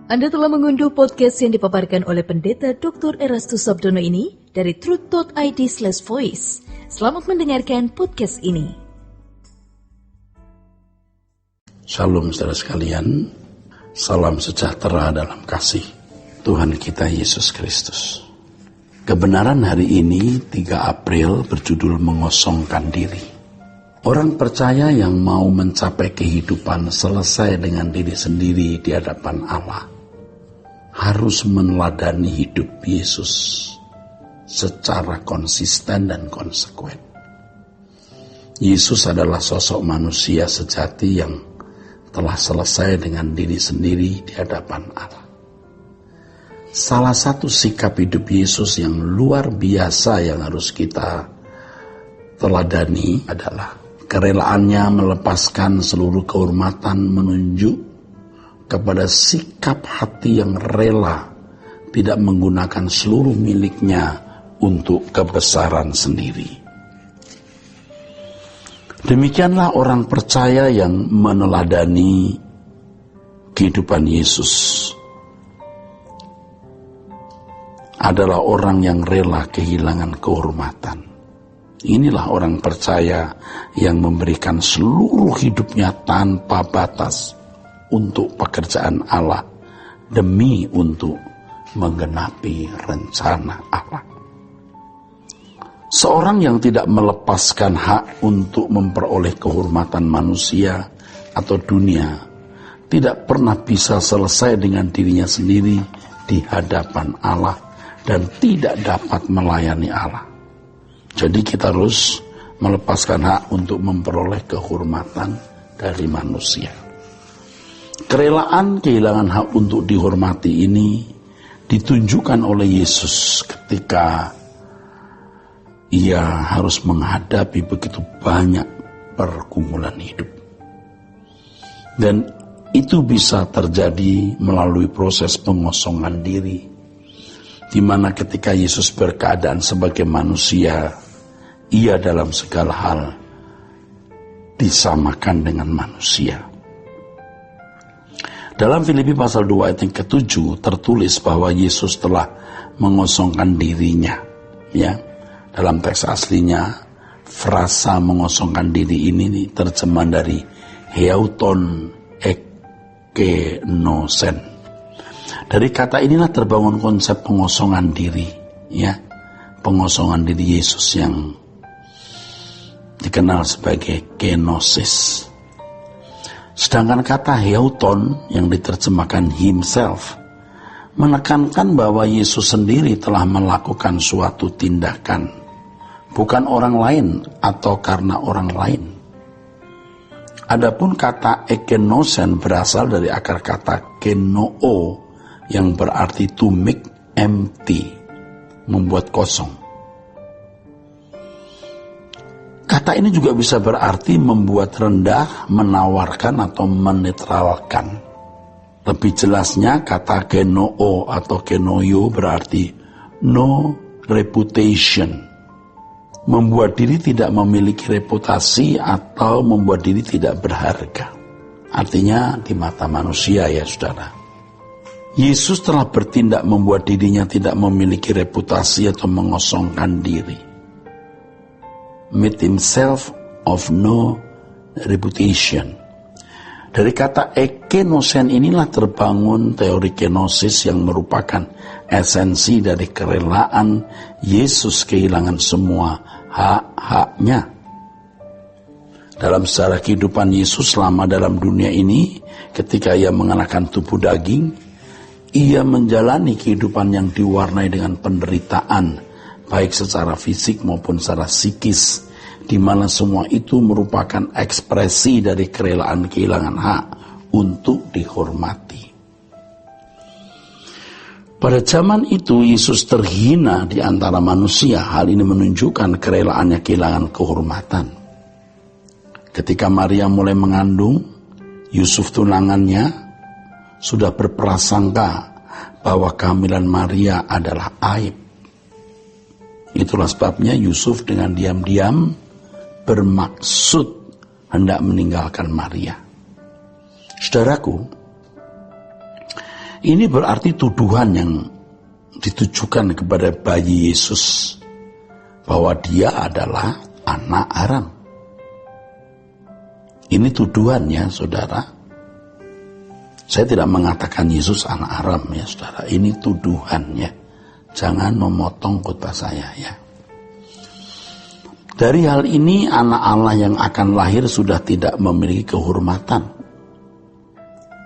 Anda telah mengunduh podcast yang dipaparkan oleh Pendeta Dr. Erastus Sabdono ini dari truth.id/voice. Selamat mendengarkan podcast ini. Shalom saudara sekalian, salam sejahtera dalam kasih Tuhan kita Yesus Kristus. Kebenaran hari ini 3 April berjudul mengosongkan diri. Orang percaya yang mau mencapai kehidupan selesai dengan diri sendiri di hadapan Allah harus meneladani hidup Yesus secara konsisten dan konsekuen. Yesus adalah sosok manusia sejati yang telah selesai dengan diri sendiri di hadapan Allah. Salah satu sikap hidup Yesus yang luar biasa yang harus kita teladani adalah kerelaannya melepaskan seluruh kehormatan, menunjuk kepada sikap hati yang rela tidak menggunakan seluruh miliknya untuk kebesaran sendiri. Demikianlah orang percaya yang meneladani kehidupan Yesus adalah orang yang rela kehilangan kehormatan. Inilah orang percaya yang memberikan seluruh hidupnya tanpa batas untuk pekerjaan Allah demi untuk menggenapi rencana Allah. Seorang yang tidak melepaskan hak untuk memperoleh kehormatan manusia atau dunia tidak pernah bisa selesai dengan dirinya sendiri di hadapan Allah dan tidak dapat melayani Allah. Jadi kita harus melepaskan hak untuk memperoleh kehormatan dari manusia. Kerelaan kehilangan hak untuk dihormati ini ditunjukkan oleh Yesus ketika ia harus menghadapi begitu banyak pergumulan hidup. Dan itu bisa terjadi melalui proses pengosongan diri, di mana ketika Yesus berkeadaan sebagai manusia, ia dalam segala hal disamakan dengan manusia. Dalam Filipi pasal 2 ayat yang ke-7 tertulis bahwa Yesus telah mengosongkan dirinya. Ya, dalam teks aslinya frasa mengosongkan diri ini terjemahan dari Heauton ekenosen. Dari kata inilah terbangun konsep pengosongan diri, ya, pengosongan diri Yesus yang dikenal sebagai kenosis. Sedangkan kata heauton yang diterjemahkan himself menekankan bahwa Yesus sendiri telah melakukan suatu tindakan, bukan orang lain atau karena orang lain. Adapun kata ekenosen berasal dari akar kata kenoo yang berarti to make empty, membuat kosong. Kata ini juga bisa berarti membuat rendah, menawarkan atau menetralkan. Lebih jelasnya kata kenoo atau kenoyo berarti no reputation. Membuat diri tidak memiliki reputasi atau membuat diri tidak berharga. Artinya di mata manusia ya saudara. Yesus telah bertindak membuat dirinya tidak memiliki reputasi atau mengosongkan diri. Made himself of no reputation. Dari kata ekenosen inilah terbangun teori kenosis yang merupakan esensi dari kerelaan Yesus kehilangan semua hak-haknya. Dalam sejarah kehidupan Yesus selama dalam dunia ini, ketika ia mengenakan tubuh daging, ia menjalani kehidupan yang diwarnai dengan penderitaan, baik secara fisik maupun secara psikis, di mana semua itu merupakan ekspresi dari kerelaan kehilangan hak untuk dihormati. Pada zaman itu Yesus terhina di antara manusia. Hal ini menunjukkan kerelaannya kehilangan kehormatan. Ketika Maria mulai mengandung, Yusuf tunangannya sudah berprasangka bahwa kehamilan Maria adalah aib. Itulah sebabnya Yusuf dengan diam-diam bermaksud hendak meninggalkan Maria. Saudaraku, Ini berarti tuduhan yang ditujukan kepada bayi Yesus bahwa dia adalah anak haram. Ini tuduhannya, saudara. Saya tidak mengatakan Yesus anak haram ya, saudara. Ini tuduhannya. Jangan memotong khotbah saya ya. Dari hal ini anak Allah yang akan lahir sudah tidak memiliki kehormatan.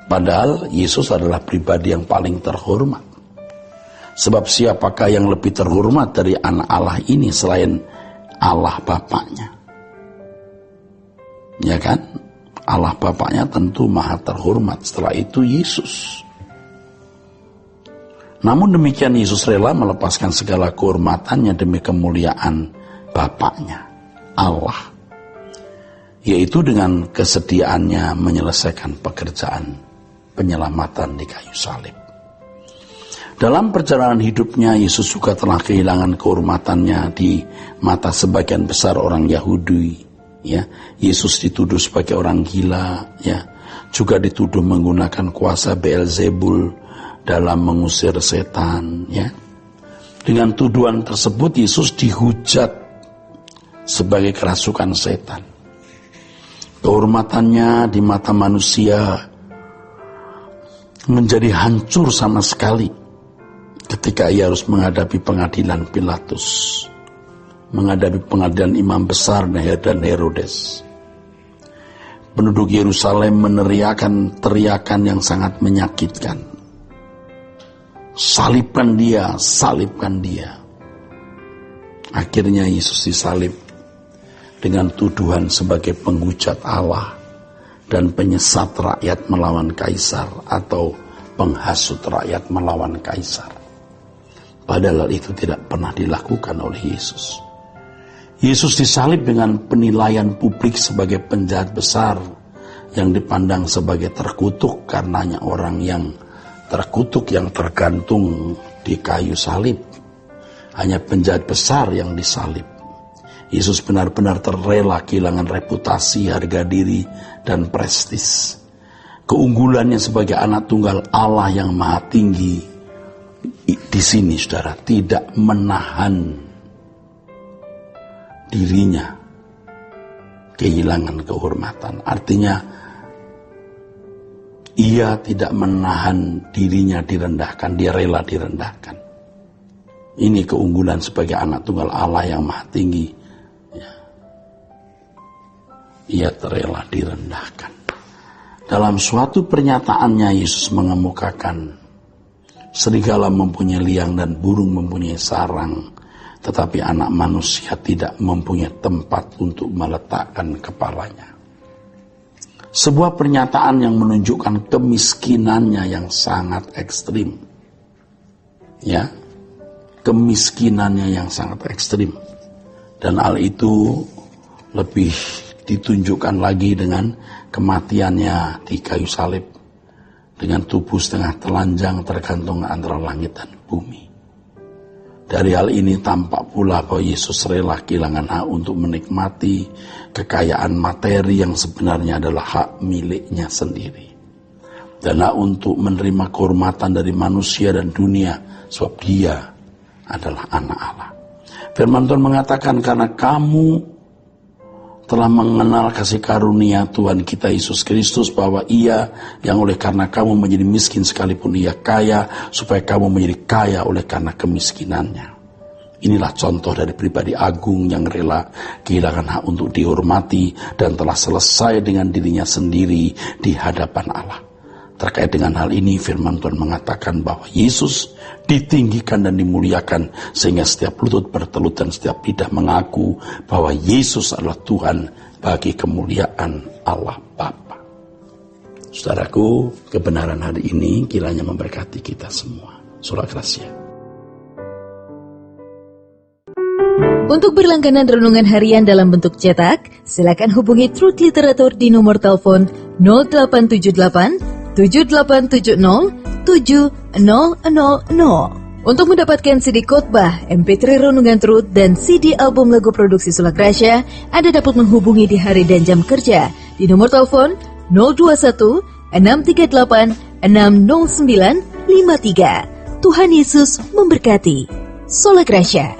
Padahal Yesus adalah pribadi yang paling terhormat. Sebab siapakah yang lebih terhormat dari anak Allah ini selain Allah Bapaknya? Ya kan? Allah Bapaknya tentu maha terhormat. Setelah itu Yesus. Namun demikian Yesus rela melepaskan segala kehormatannya demi kemuliaan Bapaknya, Allah, yaitu dengan kesediaannya menyelesaikan pekerjaan penyelamatan di kayu salib. Dalam perjalanan hidupnya, Yesus juga telah kehilangan kehormatannya di mata sebagian besar orang Yahudi. Ya, Yesus dituduh sebagai orang gila, ya, juga dituduh menggunakan kuasa Beelzebul dalam mengusir setan. Ya, dengan tuduhan tersebut Yesus dihujat sebagai kerasukan setan. Kehormatannya di mata manusia menjadi hancur sama sekali ketika ia harus menghadapi pengadilan Pilatus, menghadapi pengadilan imam besar dan Herodes. Penduduk Yerusalem meneriakan teriakan yang sangat menyakitkan. Salibkan dia, salibkan dia. Akhirnya Yesus disalib dengan tuduhan sebagai penghujat Allah dan penyesat rakyat melawan kaisar atau penghasut rakyat melawan kaisar. Padahal itu tidak pernah dilakukan oleh Yesus. Yesus disalib dengan penilaian publik sebagai penjahat besar yang dipandang sebagai terkutuk karenanya orang yang terkutuk yang tergantung di kayu salib. Hanya penjahat besar yang disalib. Yesus benar-benar terrela kehilangan reputasi, harga diri, dan prestis. Keunggulannya sebagai anak tunggal Allah yang maha tinggi di sini, saudara, tidak menahan dirinya kehilangan kehormatan. Artinya, ia tidak menahan dirinya direndahkan, dia rela direndahkan. Ini keunggulan sebagai anak tunggal Allah yang maha tinggi. Ia terrela direndahkan. Dalam suatu pernyataannya Yesus mengemukakan serigala mempunyai liang dan burung mempunyai sarang, tetapi anak manusia tidak mempunyai tempat untuk meletakkan kepalanya. Sebuah pernyataan yang menunjukkan kemiskinannya yang sangat ekstrim. Ya, kemiskinannya yang sangat ekstrim. Dan hal itu lebih ditunjukkan lagi dengan kematiannya di kayu salib dengan tubuh setengah telanjang tergantung antara langit dan bumi. Dari hal ini tampak pula bahwa Yesus rela kehilangan hak untuk menikmati kekayaan materi yang sebenarnya adalah hak miliknya sendiri. Dan hak untuk menerima kehormatan dari manusia dan dunia sebab dia adalah anak Allah. Firman Tuhan mengatakan karena kamu telah mengenal kasih karunia Tuhan kita Yesus Kristus bahwa ia yang oleh karena kamu menjadi miskin sekalipun ia kaya supaya kamu menjadi kaya oleh karena kemiskinannya. Inilah contoh dari pribadi agung yang rela kehilangan hak untuk dihormati dan telah selesai dengan dirinya sendiri di hadapan Allah. Terkait dengan hal ini firman Tuhan mengatakan bahwa Yesus ditinggikan dan dimuliakan sehingga setiap lutut bertelut dan setiap lidah mengaku bahwa Yesus adalah Tuhan bagi kemuliaan Allah Bapa. Saudaraku, kebenaran hari ini kiranya memberkati kita semua. Sola Gracia. Untuk berlangganan renungan harian dalam bentuk cetak, silakan hubungi Truth Literatur di nomor telepon 0878 7870 7000. Untuk mendapatkan CD khotbah, MP3 renungan Truth, dan CD album lagu produksi Sola Gracia, Anda dapat menghubungi di hari dan jam kerja di nomor telepon 021 638 609 Tuhan Yesus memberkati. Sola Gracia.